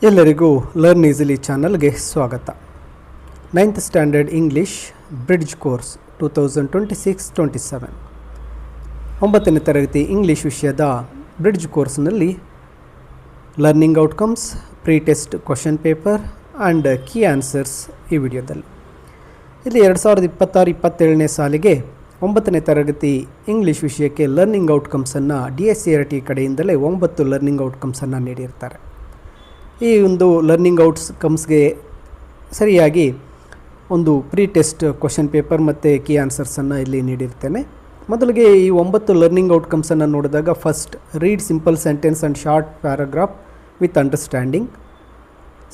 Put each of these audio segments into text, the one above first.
ಎಲ್ಲರಿಗೂ learn easily ಚಾನಲ್ಗೆ ಸ್ವಾಗತ. 9th standard English bridge course 2026-27 9ನೇ ತರಗತಿ ಇಂಗ್ಲೀಷ್ ವಿಷಯದ ಬ್ರಿಡ್ಜ್ ಕೋರ್ಸ್ನಲ್ಲಿ learning outcomes, pre test question paper and key answers ಈ ವಿಡಿಯೋದಲ್ಲಿ. ಇಲ್ಲಿ 2026-27ನೇ ಸಾಲಿಗೆ 9ನೇ ತರಗತಿ ಇಂಗ್ಲೀಷ್ ವಿಷಯಕ್ಕೆ ಲರ್ನಿಂಗ್ ಔಟ್ಕಮ್ಸನ್ನು DSCRT ಕಡೆಯಿಂದಲೇ 9 ಲರ್ನಿಂಗ್ ಔಟ್ಕಮ್ಸನ್ನು ನೀಡಿರ್ತಾರೆ. ಈ ಒಂದು ಲರ್ನಿಂಗ್ ಔಟ್ಕಮ್ಸ್ಗೆ ಸರಿಯಾಗಿ ಒಂದು ಪ್ರೀ ಟೆಸ್ಟ್ ಕ್ವಶನ್ ಪೇಪರ್ ಮತ್ತು ಕೀ ಆನ್ಸರ್ಸನ್ನು ಇಲ್ಲಿ ನೀಡಿರ್ತೇನೆ. ಮೊದಲಿಗೆ ಈ 9 ಲರ್ನಿಂಗ್ ಔಟ್ಕಮ್ಸನ್ನು ನೋಡಿದಾಗ first, read simple sentence and short paragraph with understanding.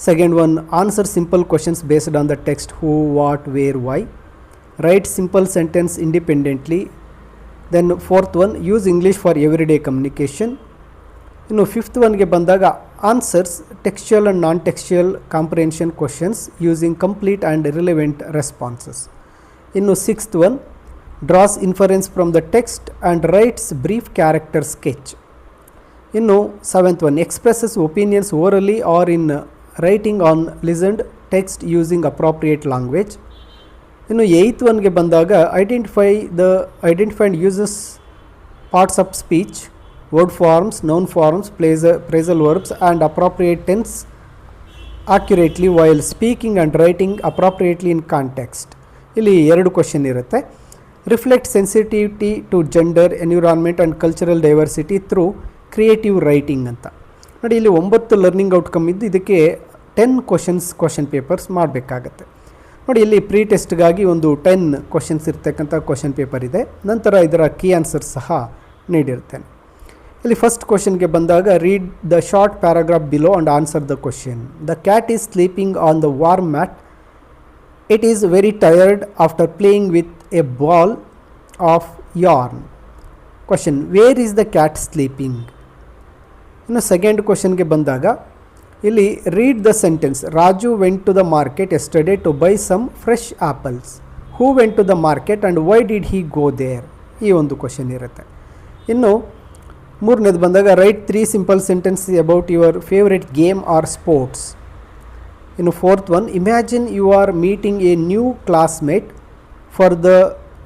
Second one, answer simple questions based on the text who, what, where, why. Write simple sentence independently. Then fourth one, use English for everyday communication. ಇನ್ನು fifth ಒನ್ಗೆ ಬಂದಾಗ answers textual and non textual comprehension questions using complete and relevant responses. ಇನ್ನು sixth one, draws inference from the text and writes brief character sketch. ಇನ್ನು seventh one, expresses opinions orally or in writing on listened text using appropriate language. ಇನ್ನು eighth ಒನ್ಗೆ ಬಂದಾಗ identified uses parts of speech, word forms, noun forms, phrasal verbs and appropriate tense accurately while speaking and writing appropriately in context. ಇಲ್ಲಿ 2 question ಇರುತ್ತೆ. Reflect sensitivity to gender, environment and cultural diversity through creative writing ಅಂತ. ನೋಡಿ, ಇಲ್ಲಿ 9 learning outcome ಇದ್ದು ಇದಕ್ಕೆ 10 question papers ಮಾಡಬೇಕಾಗತ್ತೆ. ನೋಡಿ, ಇಲ್ಲಿ ಪ್ರೀ ಟೆಸ್ಟ್ಗಾಗಿ ಒಂದು 10 ಕ್ವಶನ್ಸ್ ಇರ್ತಕ್ಕಂಥ ಕ್ವಶನ್ ಪೇಪರ್ ಇದೆ. ನಂತರ ಇದರ ಕೀ ಆನ್ಸರ್ಸ್ ಸಹ ನೀಡಿರ್ತೇನೆ. ಇಲ್ಲಿ ಫಸ್ಟ್ ಕ್ವಶನ್ಗೆ ಬಂದಾಗ, read the short paragraph below and answer the question. The cat is sleeping on the warm mat. It is very tired after playing with a ball of yarn. Question, where is the cat sleeping. ಇನ್ನು second ಕ್ವಶನ್ಗೆ ಬಂದಾಗ, ಇಲ್ಲಿ read the sentence. Raju went to the market yesterday to buy some fresh apples. Who went to the market and why did he go there. ಈ ಒಂದು question ಇರುತ್ತೆ. ಇನ್ನು ಮೂರನೇದು ಬಂದಾಗ, write 3 simple sentence about your favourite game or sports. ಇನ್ನು fourth one, imagine you are meeting a new classmate for the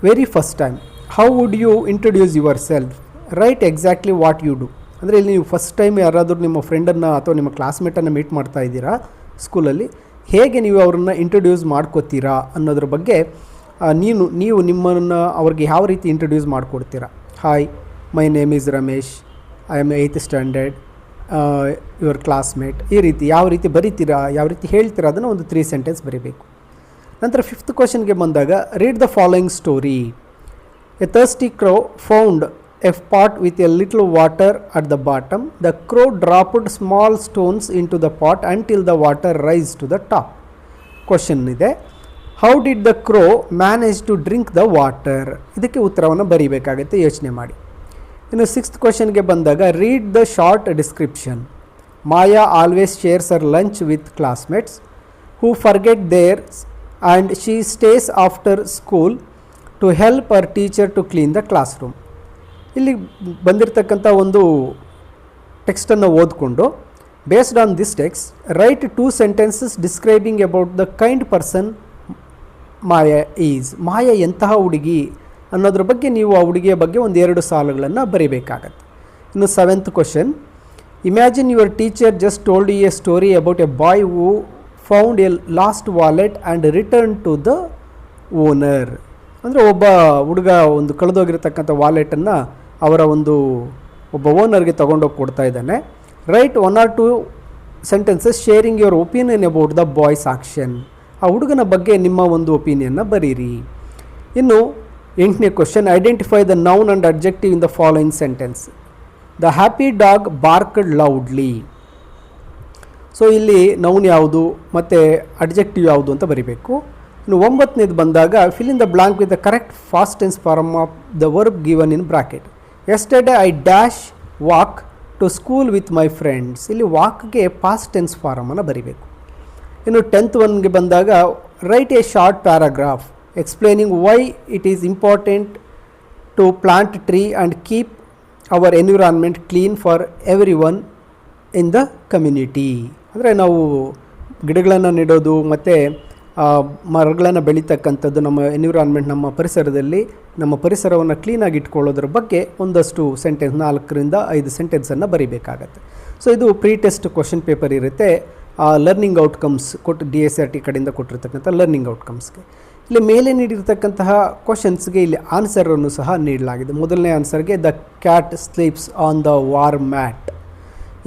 very first time. How would you introduce yourself. Write exactly what you do. ಅಂದರೆ ಇಲ್ಲಿ ನೀವು first time ಯಾರಾದರೂ ನಿಮ್ಮ ಫ್ರೆಂಡನ್ನು ಅಥವಾ ನಿಮ್ಮ ಕ್ಲಾಸ್ಮೇಟನ್ನು meet ಮಾಡ್ತಾ ಇದ್ದೀರಾ ಸ್ಕೂಲಲ್ಲಿ, ಹೇಗೆ ನೀವು ಅವ್ರನ್ನ ಇಂಟ್ರೊಡ್ಯೂಸ್ ಮಾಡ್ಕೋತೀರಾ ಅನ್ನೋದ್ರ ಬಗ್ಗೆ ನೀವು ನಿಮ್ಮನ್ನು ಅವ್ರಿಗೆ ಯಾವ ರೀತಿ ಇಂಟ್ರೊಡ್ಯೂಸ್ ಮಾಡಿಕೊಡ್ತೀರಾ. Hi, my name is Ramesh, I am 8th standard, your classmate. ಈ ರೀತಿ ಯಾವ ರೀತಿ ಬರೀತೀರಾ, ಯಾವ ರೀತಿ ಹೇಳ್ತೀರಾ, ಅದನ್ನು ಒಂದು 3 ಸೆಂಟೆನ್ಸ್ ಬರೀಬೇಕು. ನಂತರ ಫಿಫ್ತ್ ಕ್ವಶನ್ಗೆ ಬಂದಾಗ, read the following story. A thirsty crow found a pot with a little water at the bottom. The crow dropped small stones into the pot until the water rise to the top. Question ಇದೆ, how did the crow manage to drink the water. ಇದಕ್ಕೆ ಉತ್ತರವನ್ನು ಬರೀಬೇಕಾಗುತ್ತೆ, ಯೋಚನೆ ಮಾಡಿ. ಇನ್ನು sixth ಕ್ವಶನ್ಗೆ ಬಂದಾಗ, read the short description. Maya always shares her lunch with classmates who forget there's and she stays after school to help our teacher to clean the classroom. ಇಲ್ಲಿ ಬಂದಿರತಕ್ಕಂಥ ಒಂದು ಟೆಕ್ಸ್ಟನ್ನು ಓದಿಕೊಂಡು, based on this text write 2 sentences describing about the kind person Maya is. Maya ಎಂತಹ ಹುಡುಗಿ ಅನ್ನೋದ್ರ ಬಗ್ಗೆ ನೀವು ಆ ಹುಡುಗಿಯ ಬಗ್ಗೆ 1-2 ಸಾಲುಗಳನ್ನು ಬರೀಬೇಕಾಗತ್ತೆ. ಇನ್ನು seventh question, imagine your teacher just told you a story about a boy who found a lost wallet and return to the owner. ಅಂದರೆ ಒಬ್ಬ ಹುಡುಗ ಒಂದು ಕಳೆದೋಗಿರತಕ್ಕಂಥ ವಾಲೆಟನ್ನು ಅವರ ಒಬ್ಬ ಓನರ್ಗೆ ತೊಗೊಂಡೋಗಿ ಕೊಡ್ತಾ ಇದ್ದಾನೆ. Write 1 or 2 sentences sharing your opinion about the boy's action. ಆ ಹುಡುಗನ ಬಗ್ಗೆ ನಿಮ್ಮ ಒಂದು ಒಪಿನಿಯನ್ನ ಬರೀರಿ. ಇನ್ನು 8ನೇ question, identify the noun and adjective in the following sentence. The happy dog barked loudly. So ಇಲ್ಲಿ ನೌನ್ ಯಾವುದು ಮತ್ತು ಅಡ್ಜೆಕ್ಟಿವ್ ಯಾವುದು ಅಂತ ಬರೀಬೇಕು. ಇನ್ನು 9ನೇದು ಬಂದಾಗ, fill in the blank with the correct past tense form of the verb given in bracket. Yesterday I dash walk to school with my friends. ಇಲ್ಲಿ ವಾಕ್ಗೆ ಪಾಸ್ಟ್ ಟೆನ್ಸ್ ಫಾರಮನ್ನು ಬರೀಬೇಕು. ಇನ್ನು 10th ಒನ್ಗೆ ಬಂದಾಗ, right A short paragraph explaining why it is important to plant tree and keep our environment clean for everyone in the community. ಅಂದರೆ ನಾವು ಗಿಡಗಳನ್ನು ನೆಡೋದು ಮತ್ತು ಮರಗಳನ್ನು ಬೆಳೀತಕ್ಕಂಥದ್ದು, ನಮ್ಮ ಎನ್ವಿರಾನ್ಮೆಂಟ್, ನಮ್ಮ ಪರಿಸರದಲ್ಲಿ ನಮ್ಮ ಪರಿಸರವನ್ನು ಕ್ಲೀನಾಗಿ ಇಟ್ಕೊಳ್ಳೋದ್ರ ಬಗ್ಗೆ ಒಂದಷ್ಟು ಸೆಂಟೆನ್ಸ್ 4ರಿಂದ 5 ಸೆಂಟೆನ್ಸನ್ನು ಬರೀಬೇಕಾಗತ್ತೆ. ಸೊ ಇದು ಪ್ರೀ ಟೆಸ್ಟ್ ಕ್ವಶನ್ ಪೇಪರ್ ಇರುತ್ತೆ. ಲರ್ನಿಂಗ್ ಔಟ್ಕಮ್ಸ್ DSRT ಕಡೆಯಿಂದ ಕೊಟ್ಟಿರ್ತಕ್ಕಂಥ ಲರ್ನಿಂಗ್ ಔಟ್ಕಮ್ಸ್ಗೆ ಇಲ್ಲಿ ಮೇಲೆ ನೀಡಿರ್ತಕ್ಕಂತಹ ಕ್ವಶನ್ಸ್ಗೆ ಇಲ್ಲಿ ಆನ್ಸರನ್ನು ಸಹ ನೀಡಲಾಗಿದೆ. ಮೊದಲನೇ ಆನ್ಸರ್ಗೆ the cat sleeps on the warm mat.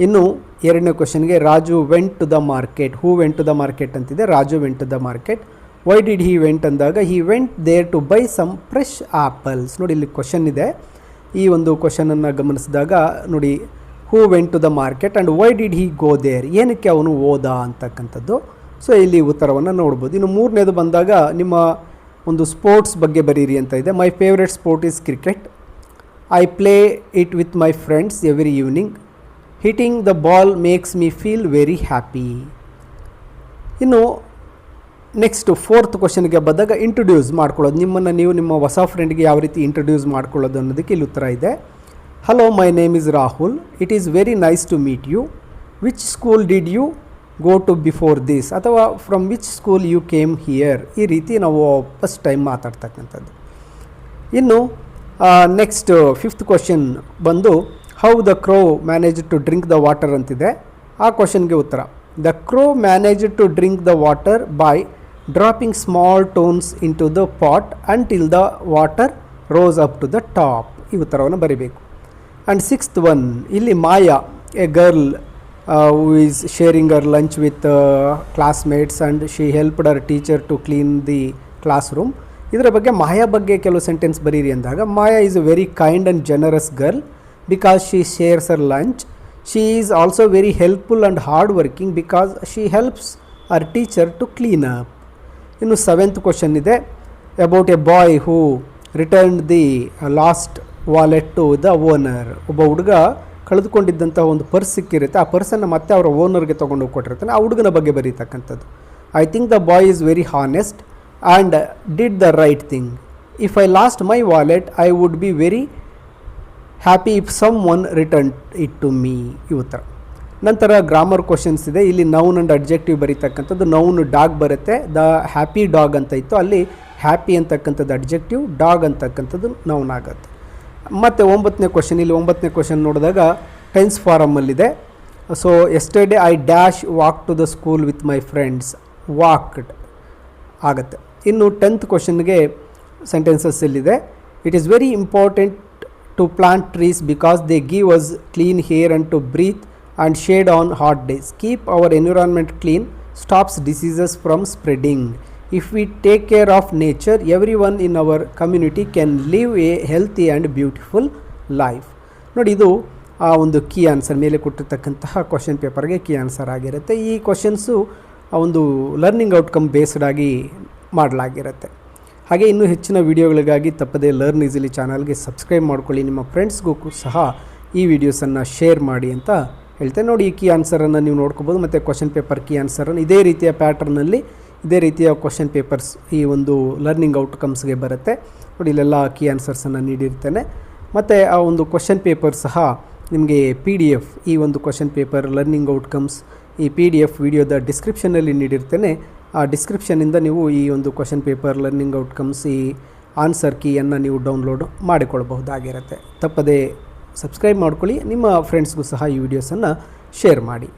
ಇನ್ನು ಎರಡನೇ ಕ್ವಶನ್ಗೆ Raju went to the market. Who went to the market ಅಂತಿದೆ, Raju went to the market. Why did he went ಅಂದಾಗ he went there to buy some fresh apples. ನೋಡಿ ಇಲ್ಲಿ question ಇದೆ. ಈ ಒಂದು ಕ್ವಶನನ್ನು ಗಮನಿಸಿದಾಗ ನೋಡಿ, who went to the market and why did he go there, ಏನಕ್ಕೆ ಅವನು ಹೋದ ಅಂತಕ್ಕಂಥದ್ದು. ಸೊ ಇಲ್ಲಿ ಉತ್ತರವನ್ನು ನೋಡ್ಬೋದು. ಇನ್ನು ಮೂರನೇದು ಬಂದಾಗ ನಿಮ್ಮ ಒಂದು ಸ್ಪೋರ್ಟ್ಸ್ ಬಗ್ಗೆ ಬರೀರಿ ಅಂತ ಇದೆ. My favourite sport is cricket. I play it with my friends every evening. Hitting the ball makes me feel very happy. ಇನ್ನು ನೆಕ್ಸ್ಟ್ ಫೋರ್ತ್ ಕ್ವಶನ್ಗೆ ಬಂದಾಗ ಇಂಟ್ರೊಡ್ಯೂಸ್ ಮಾಡ್ಕೊಳ್ಳೋದು, ನಿಮ್ಮನ್ನು ನೀವು ನಿಮ್ಮ ಹೊಸ ಫ್ರೆಂಡ್ಗೆ ಯಾವ ರೀತಿ ಇಂಟ್ರೊಡ್ಯೂಸ್ ಮಾಡ್ಕೊಳ್ಳೋದು ಅನ್ನೋದಕ್ಕೆ ಇಲ್ಲಿ ಉತ್ತರ ಇದೆ. Hello, my name is Rahul. It is very nice to meet you. Which school did you go to before this, ಅಥವಾ from which school you came here. ಈ ರೀತಿ ನಾವು ಫಸ್ಟ್ ಟೈಮ್ ಮಾತಾಡ್ತಕ್ಕಂಥದ್ದು. ಇನ್ನು ನೆಕ್ಸ್ಟ್ ಫಿಫ್ತ್ ಕ್ವಶನ್ ಬಂದು how the crow manage to drink the water ಅಂತಿದೆ. ಆ ಕ್ವಶನ್ಗೆ ಉತ್ತರ the crow manage to drink the water by dropping small stones into the pot until the water rose up to the top. ಈ ಉತ್ತರವನ್ನು ಬರೀಬೇಕು. And sixth one, ಇಲ್ಲಿ Maya, a girl who is sharing her lunch with classmates and she helped her teacher to clean the classroom. ಇದರ ಬಗ್ಗೆ ಮಾಯಾ ಬಗ್ಗೆ ಕೆಲವು sentence ಬರೀರಿ ಅಂದಾಗ, Maya is a very kind and generous girl because she shares her lunch. She is also very helpful and hard working because she helps her teacher to clean up. ಇನ್ನು seventh question ಇದೆ about a boy who returned the lost wallet to the owner. ಒಬ್ಬ ಹುಡುಗ ಕಳೆದುಕೊಂಡಿದ್ದಂಥ ಒಂದು purse ಸಿಕ್ಕಿರುತ್ತೆ, ಆ ಪರ್ಸನ್ನು ಮತ್ತೆ ಅವರ ಓನರ್ಗೆ ತೊಗೊಂಡು ಹೋಗಿ ಕೊಟ್ಟಿರ್ತಾನೆ. ಆ ಹುಡುಗನ ಬಗ್ಗೆ ಬರೀತಕ್ಕಂಥದ್ದು. I think the boy is very honest and did the right thing. If I lost my wallet I would be very happy if someone return it to me. ಈ ಉತ್ತರ. ನಂತರ ಗ್ರಾಮರ್ ಕ್ವಶನ್ಸ್ ಇದೆ. ಇಲ್ಲಿ noun and adjective ಬರೀತಕ್ಕಂಥದ್ದು. Noun dog ಬರುತ್ತೆ, the happy dog ಅಂತ ಇತ್ತು, ಅಲ್ಲಿ ಹ್ಯಾಪಿ ಅಂತಕ್ಕಂಥದ್ದು ಅಡ್ಜೆಕ್ಟಿವ್, ಡಾಗ್ ಅಂತಕ್ಕಂಥದ್ದು ನೌನ್ ಆಗುತ್ತೆ. ಮತ್ತು 9ನೇ ಕ್ವಶನ್, ಇಲ್ಲಿ 9ನೇ ಕ್ವಶನ್ ನೋಡಿದಾಗ ಟೆನ್ಸ್ ಫಾರಮಲ್ಲಿದೆ. So yesterday I dash walk to the school with my friends, walked ಆಗುತ್ತೆ. ಇನ್ನು 10th ಕ್ವಶನ್ಗೆ ಸೆಂಟೆನ್ಸಸ್ ಇಲ್ಲಿದೆ. It is very important to plant trees because they give us clean air and to breathe and shade on hot days. Keep our environment clean, stops diseases from spreading. If we take care of nature, everyone in our community can live a healthy and beautiful life. ನೋಡಿ, ಇದು ಆ ಒಂದು key answer, ಮೇಲೆ ಕೊಟ್ಟಿರ್ತಕ್ಕಂತಹ question ಪೇಪರ್ಗೆ key answer ಆಗಿರುತ್ತೆ. ಈ questions ಆ ಒಂದು ಲರ್ನಿಂಗ್ ಔಟ್ಕಮ್ ಬೇಸ್ಡ್ ಆಗಿ ಮಾಡಲಾಗಿರುತ್ತೆ. ಹಾಗೆ ಇನ್ನೂ ಹೆಚ್ಚಿನ ವಿಡಿಯೋಗಳಿಗಾಗಿ ತಪ್ಪದೇ ಲರ್ನ್ ಈಸಿಲಿ ಚಾನಲ್ಗೆ ಸಬ್ಸ್ಕ್ರೈಬ್ ಮಾಡ್ಕೊಳ್ಳಿ. ನಿಮ್ಮ ಫ್ರೆಂಡ್ಸ್ಗೂ ಸಹ ಈ ವಿಡಿಯೋಸನ್ನು ಶೇರ್ ಮಾಡಿ ಅಂತ ಹೇಳ್ತೇನೆ. ನೋಡಿ, ಈ ಕೀ ಆನ್ಸರನ್ನು ನೀವು ನೋಡ್ಕೋಬೋದು. ಮತ್ತು ಕ್ವಶನ್ ಪೇಪರ್ ಕೀ ಆನ್ಸರನ್ನು ಇದೇ ರೀತಿಯ ಪ್ಯಾಟರ್ನಲ್ಲಿ, ಇದೇ ರೀತಿಯ ಕ್ವಶನ್ ಪೇಪರ್ಸ್ ಈ ಒಂದು ಲರ್ನಿಂಗ್ ಔಟ್ಕಮ್ಸ್ಗೆ ಬರುತ್ತೆ. ನೋಡಿ, ಇಲ್ಲೆಲ್ಲ ಕೀ ಆನ್ಸರ್ಸನ್ನು ನೀಡಿರ್ತೇನೆ. ಮತ್ತು ಆ ಒಂದು ಕ್ವಶನ್ ಪೇಪರ್ ಸಹ ನಿಮಗೆ PDF, ಈ ಒಂದು ಕ್ವಶನ್ ಪೇಪರ್ ಲರ್ನಿಂಗ್ ಔಟ್ಕಮ್ಸ್ ಈ PDF ವಿಡಿಯೋದ ಡಿಸ್ಕ್ರಿಪ್ಷನಲ್ಲಿ ನೀಡಿರ್ತೇನೆ. ಆ ಡಿಸ್ಕ್ರಿಪ್ಷನಿಂದ ನೀವು ಈ ಒಂದು ಕ್ವಶನ್ ಪೇಪರ್ ಲರ್ನಿಂಗ್ ಔಟ್ಕಮ್ಸ್ ಈ ಆನ್ಸರ್ ಕೀಯನ್ನು ನೀವು ಡೌನ್ಲೋಡ್ ಮಾಡಿಕೊಳ್ಬಹುದಾಗಿರುತ್ತೆ. ತಪ್ಪದೇ ಸಬ್ಸ್ಕ್ರೈಬ್ ಮಾಡ್ಕೊಳ್ಳಿ. ನಿಮ್ಮ ಫ್ರೆಂಡ್ಸ್ಗೂ ಸಹ ಈ ವಿಡಿಯೋಸನ್ನು ಶೇರ್ ಮಾಡಿ.